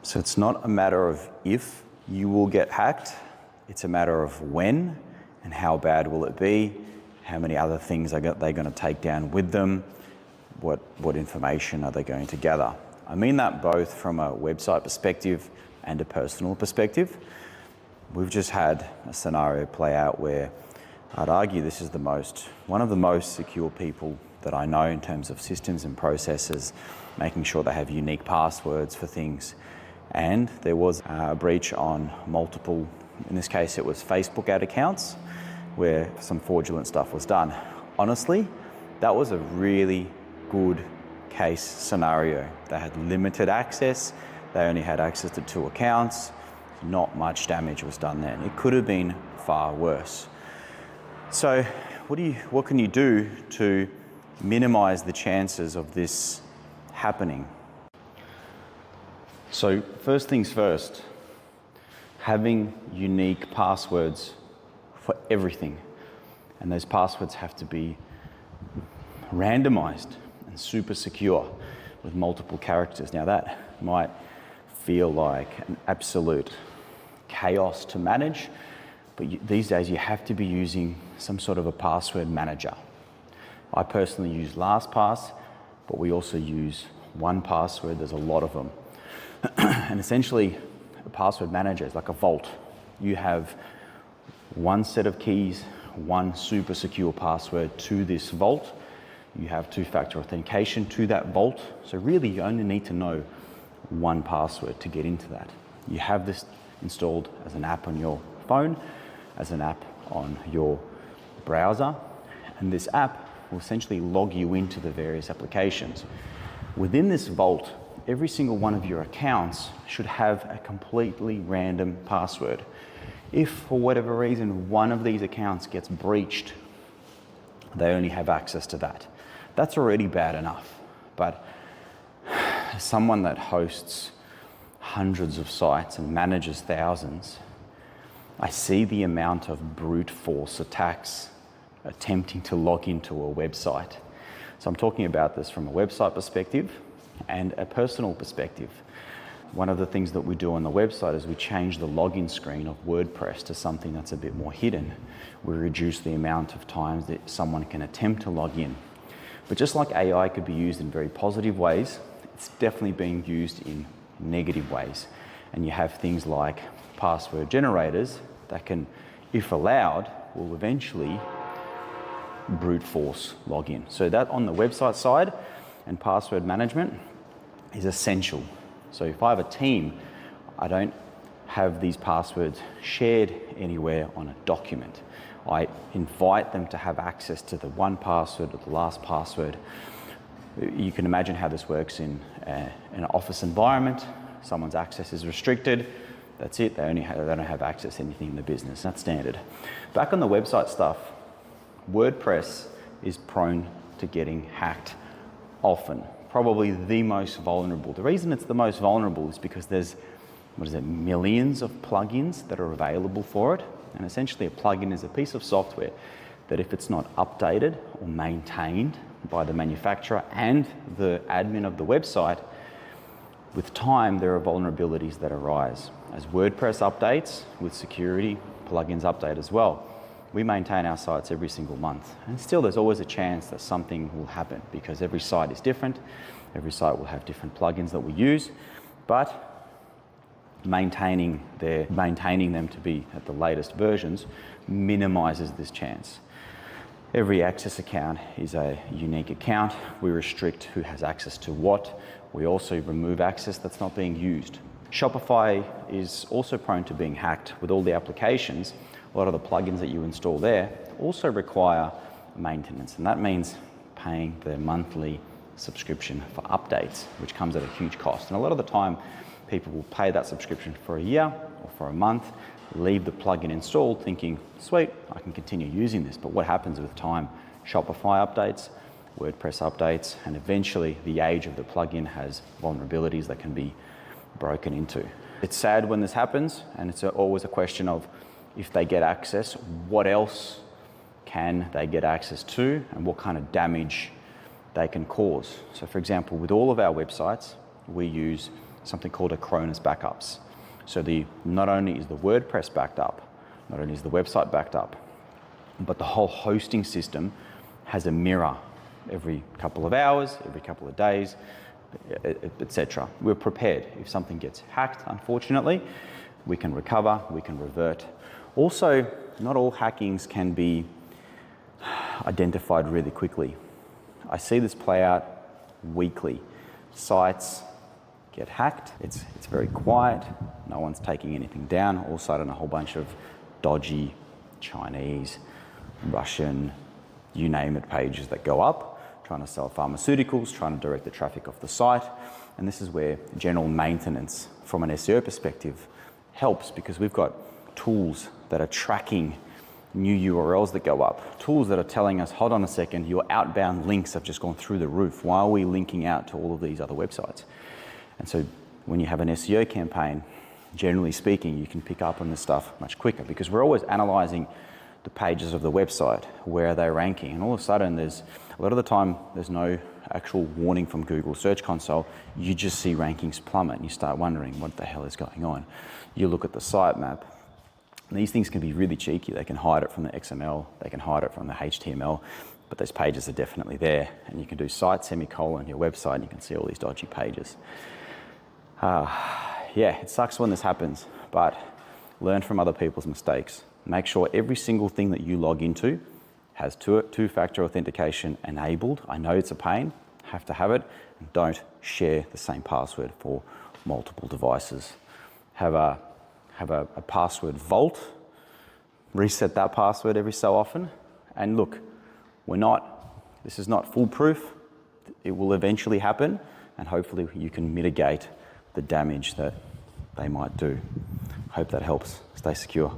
So it's not a matter of if you will get hacked, it's a matter of when and how bad will it be, how many other things are they going to take down with them, what information are they going to gather. I mean that both from a website perspective and a personal perspective. We've just had a scenario play out where I'd argue this is one of the most secure people that I know in terms of systems and processes, making sure they have unique passwords for things. And there was a breach on multiple, in this case it was Facebook ad accounts, where some fraudulent stuff was done. Honestly, that was a really good case scenario. They had limited access, they only had access to 2 accounts, not much damage was done then. It could have been far worse. So what can you do to minimize the chances of this happening? So first things first, having unique passwords for everything. And those passwords have to be randomized and super secure with multiple characters. Now that might feel like an absolute chaos to manage, but these days you have to be using some sort of a password manager. I personally use LastPass, but we also use 1Password. There's a lot of them. And essentially, a password manager is like a vault. You have one set of keys, one super secure password to this vault. You have 2-factor authentication to that vault. So really, you only need to know 1 password to get into that. You have this installed as an app on your phone, as an app on your browser, and this app will essentially log you into the various applications. Within this vault, every single one of your accounts should have a completely random password. If for whatever reason one of these accounts gets breached, they only have access to that. That's already bad enough, but as someone that hosts hundreds of sites and manages thousands, I see the amount of brute force attacks attempting to log into a website. So I'm talking about this from a website perspective and a personal perspective. One of the things that we do on the website is we change the login screen of WordPress to something that's a bit more hidden. We reduce the amount of times that someone can attempt to log in. But just like AI could be used in very positive ways, it's definitely being used in negative ways. And you have things like password generators that can, if allowed, will eventually brute force login. So that on the website side and password management is essential. So if I have a team, I don't have these passwords shared anywhere on a document. I invite them to have access to the 1Password or the LastPassword. You can imagine how this works in an office environment. Someone's access is restricted. That's it. They don't have access to anything in the business. That's standard. Back on the website stuff, WordPress is prone to getting hacked often. Probably the most vulnerable. The reason it's the most vulnerable is because there's, millions of plugins that are available for it. And essentially a plugin is a piece of software that if it's not updated or maintained by the manufacturer and the admin of the website, with time there are vulnerabilities that arise. As WordPress updates with security, plugins update as well. We maintain our sites every single month. And still there's always a chance that something will happen because every site is different. Every site will have different plugins that we use, but maintaining them to be at the latest versions minimizes this chance. Every access account is a unique account. We restrict who has access to what. We also remove access that's not being used. Shopify is also prone to being hacked with all the applications. A lot of the plugins that you install there also require maintenance, and that means paying the monthly subscription for updates, which comes at a huge cost. And a lot of the time, people will pay that subscription for a year or for a month, leave the plugin installed thinking, sweet, I can continue using this. But what happens with time? Shopify updates, WordPress updates, and eventually the age of the plugin has vulnerabilities that can be broken into. It's sad when this happens, and it's always a question of if they get access, what else can they get access to and what kind of damage they can cause. So for example, with all of our websites, we use something called Acronis backups. So not only is the WordPress backed up, not only is the website backed up, but the whole hosting system has a mirror every couple of hours, every couple of days, etc. We're prepared. If something gets hacked, unfortunately, we can recover, we can revert. Also, not all hackings can be identified really quickly. I see this play out weekly. Sites get hacked, it's very quiet, no one's taking anything down. All of a sudden, a whole bunch of dodgy Chinese, Russian, you name it, pages that go up, trying to sell pharmaceuticals, trying to direct the traffic off the site. And this is where general maintenance from an SEO perspective helps, because we've got tools that are tracking new URLs that go up, tools that are telling us, hold on a second, your outbound links have just gone through the roof. Why are we linking out to all of these other websites? And so when you have an SEO campaign, generally speaking, you can pick up on this stuff much quicker, because we're always analyzing the pages of the website. Where are they ranking? And all of a sudden, a lot of the time, there's no actual warning from Google Search Console. You just see rankings plummet and you start wondering what the hell is going on. You look at the sitemap. These things can be really cheeky. They can hide it from the XML, they can hide it from the HTML, but those pages are definitely there. And you can do site semicolon your website and you can see all these dodgy pages. Yeah, it sucks when this happens, but learn from other people's mistakes. Make sure every single thing that you log into has two-factor authentication enabled. I know it's a pain, have to have it. And don't share the same password for multiple devices. Have a password vault, reset that password every so often. And look, this is not foolproof. It will eventually happen, and hopefully you can mitigate the damage that they might do. Hope that helps. Stay secure.